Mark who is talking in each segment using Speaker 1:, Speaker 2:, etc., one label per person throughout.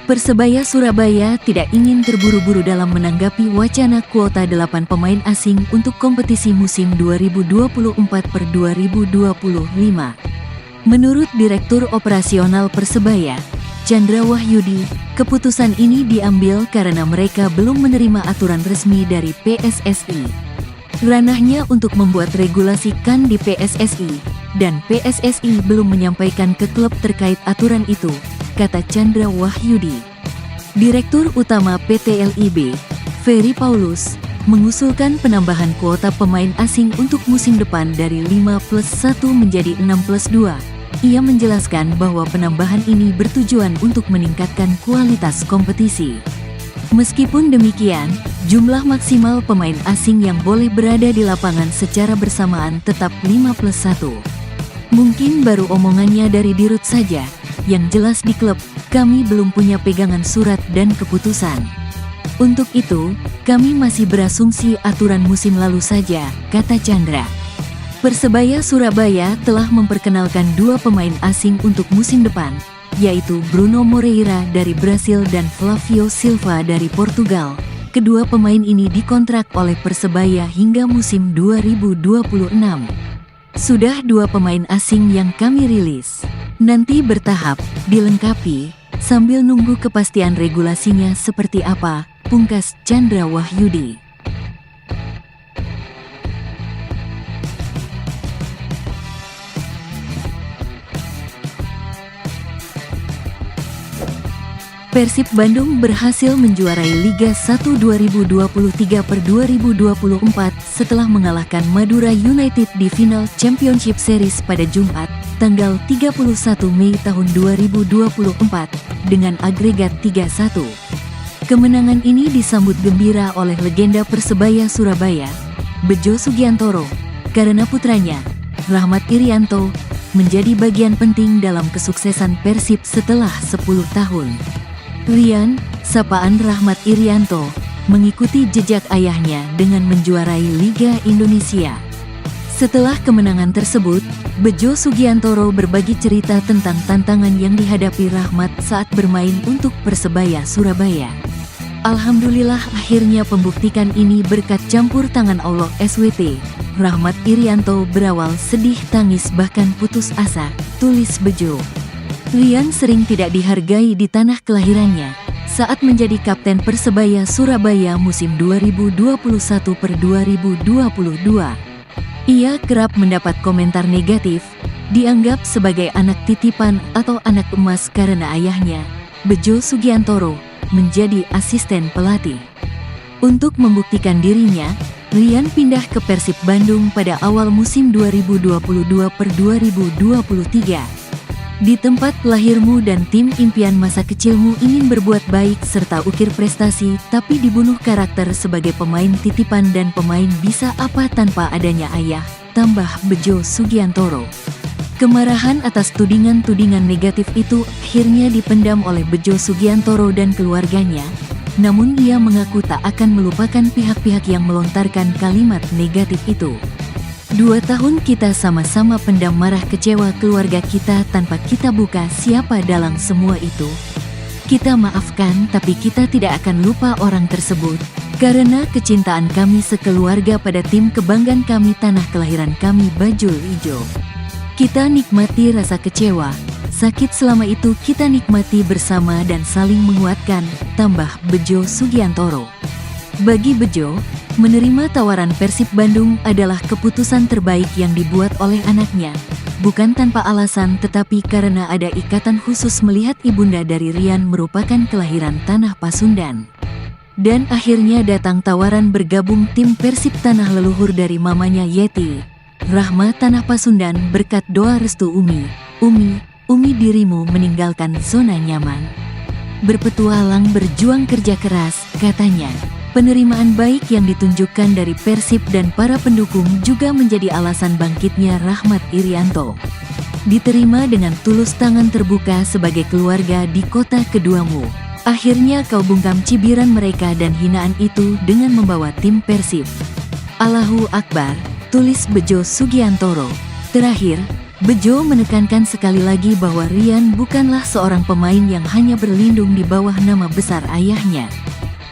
Speaker 1: Persebaya Surabaya tidak ingin terburu-buru dalam menanggapi wacana kuota 8 pemain asing untuk kompetisi musim 2024-2025. Menurut Direktur Operasional Persebaya, Chandra Wahyudi, keputusan ini diambil karena mereka belum menerima aturan resmi dari PSSI. Ranahnya untuk membuat regulasi kan di PSSI, dan PSSI belum menyampaikan ke klub terkait aturan itu, kata Chandra Wahyudi. Direktur Utama PT LIB, Ferry Paulus, mengusulkan penambahan kuota pemain asing untuk musim depan dari 5+1 menjadi 6+2. Ia menjelaskan bahwa penambahan ini bertujuan untuk meningkatkan kualitas kompetisi. Meskipun demikian, jumlah maksimal pemain asing yang boleh berada di lapangan secara bersamaan tetap 5+1. Mungkin baru omongannya dari Dirut saja, yang jelas di klub, kami belum punya pegangan surat dan keputusan. Untuk itu, kami masih berasumsi aturan musim lalu saja, kata Chandra. Persebaya Surabaya telah memperkenalkan 2 pemain asing untuk musim depan, yaitu Bruno Moreira dari Brasil dan Flavio Silva dari Portugal. Kedua pemain ini dikontrak oleh Persebaya hingga musim 2026. Sudah 2 pemain asing yang kami rilis. Nanti bertahap, dilengkapi, sambil nunggu kepastian regulasinya seperti apa, pungkas Chandra Wahyudi. Persib Bandung berhasil menjuarai Liga 1 2023-2024 setelah mengalahkan Madura United di final Championship Series pada Jumat, tanggal 31 Mei tahun 2024, dengan agregat 3-1. Kemenangan ini disambut gembira oleh legenda Persebaya Surabaya, Bejo Sugiantoro, karena putranya, Rahmat Irianto, menjadi bagian penting dalam kesuksesan Persib setelah 10 tahun. Rian, sapaan Rahmat Irianto, mengikuti jejak ayahnya dengan menjuarai Liga Indonesia. Setelah kemenangan tersebut, Bejo Sugiantoro berbagi cerita tentang tantangan yang dihadapi Rahmat saat bermain untuk Persebaya Surabaya. Alhamdulillah akhirnya pembuktikan ini berkat campur tangan Allah SWT. Rahmat Irianto berawal sedih tangis bahkan putus asa, tulis Bejo. Rian sering tidak dihargai di tanah kelahirannya saat menjadi kapten Persebaya Surabaya musim 2021-2022. Ia kerap mendapat komentar negatif, dianggap sebagai anak titipan atau anak emas karena ayahnya, Bejo Sugiantoro, menjadi asisten pelatih. Untuk membuktikan dirinya, Rian pindah ke Persib Bandung pada awal musim 2022-2023. Di tempat lahirmu dan tim impian masa kecilmu ingin berbuat baik serta ukir prestasi, tapi dibunuh karakter sebagai pemain titipan dan pemain bisa apa tanpa adanya ayah, tambah Bejo Sugiantoro. Kemarahan atas tudingan-tudingan negatif itu akhirnya dipendam oleh Bejo Sugiantoro dan keluarganya, namun ia mengaku tak akan melupakan pihak-pihak yang melontarkan kalimat negatif itu. 2 tahun kita sama-sama pendam marah kecewa keluarga kita tanpa kita buka siapa dalang semua itu. Kita maafkan tapi kita tidak akan lupa orang tersebut, karena kecintaan kami sekeluarga pada tim kebanggaan kami tanah kelahiran kami Bajul Ijo. Kita nikmati rasa kecewa, sakit selama itu kita nikmati bersama dan saling menguatkan, tambah Bejo Sugiantoro. Bagi Bejo, menerima tawaran Persib Bandung adalah keputusan terbaik yang dibuat oleh anaknya, bukan tanpa alasan tetapi karena ada ikatan khusus melihat ibunda dari Rian merupakan kelahiran tanah Pasundan. Dan akhirnya datang tawaran bergabung tim Persib tanah leluhur dari mamanya Yeti, Rahma tanah Pasundan berkat doa restu Umi dirimu meninggalkan zona nyaman. Berpetualang berjuang kerja keras, katanya. Penerimaan baik yang ditunjukkan dari Persib dan para pendukung juga menjadi alasan bangkitnya Rahmat Irianto. Diterima dengan tulus tangan terbuka sebagai keluarga di kota keduamu. Akhirnya kau bungkam cibiran mereka dan hinaan itu dengan membawa tim Persib. Allahu Akbar, tulis Bejo Sugiantoro. Terakhir, Bejo menekankan sekali lagi bahwa Rian bukanlah seorang pemain yang hanya berlindung di bawah nama besar ayahnya.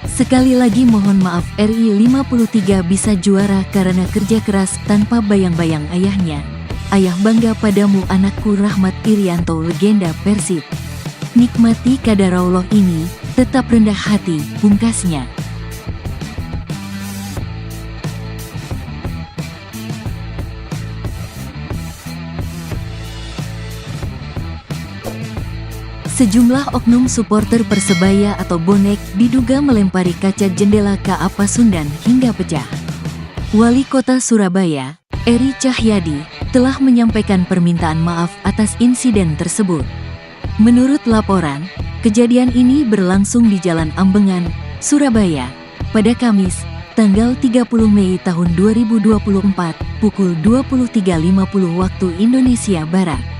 Speaker 1: Sekali lagi mohon maaf, RI 53 bisa juara karena kerja keras tanpa bayang-bayang ayahnya. Ayah bangga padamu anakku. Rahmat Irianto, legenda Persib. Nikmati kadarullah ini, tetap rendah hati, pungkasnya. Sejumlah oknum supporter Persebaya atau bonek diduga melempari kaca jendela KA Pasundan hingga pecah. Wali Kota Surabaya, Eri Cahyadi, telah menyampaikan permintaan maaf atas insiden tersebut. Menurut laporan, kejadian ini berlangsung di Jalan Ambengan, Surabaya, pada Kamis, tanggal 30 Mei tahun 2024, pukul 23.50 waktu Indonesia Barat.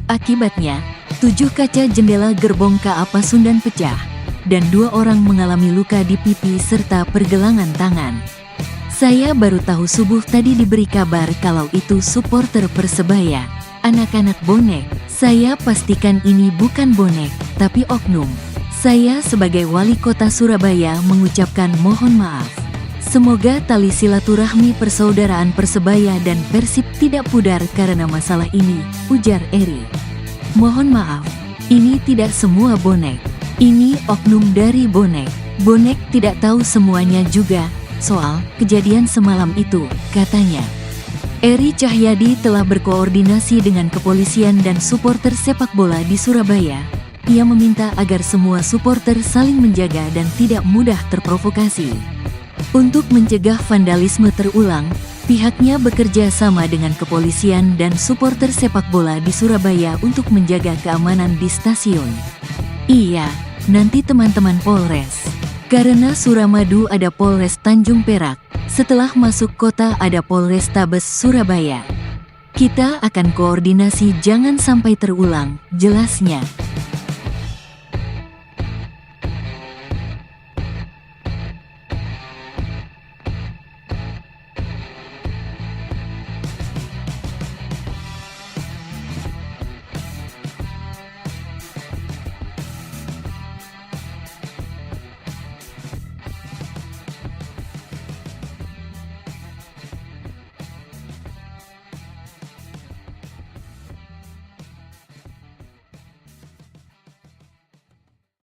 Speaker 1: Akibatnya, 7 kaca jendela gerbong KA Pasundan pecah, dan 2 orang mengalami luka di pipi serta pergelangan tangan. Saya baru tahu subuh tadi diberi kabar kalau itu supporter Persebaya, anak-anak bonek. Saya pastikan ini bukan bonek, tapi oknum. Saya sebagai wali kota Surabaya mengucapkan mohon maaf. Semoga tali silaturahmi persaudaraan Persebaya dan Persib tidak pudar karena masalah ini, ujar Eri. Mohon maaf, ini tidak semua bonek. Ini oknum dari bonek. Bonek tidak tahu semuanya juga soal kejadian semalam itu, katanya. Eri Cahyadi telah berkoordinasi dengan kepolisian dan supporter sepak bola di Surabaya. Ia meminta agar semua supporter saling menjaga dan tidak mudah terprovokasi. Untuk mencegah vandalisme terulang, pihaknya bekerja sama dengan kepolisian dan supporter sepak bola di Surabaya untuk menjaga keamanan di stasiun. Iya, nanti teman-teman Polres. Karena Suramadu ada Polres Tanjung Perak, setelah masuk kota ada Polrestabes Surabaya. Kita akan koordinasi jangan sampai terulang, jelasnya.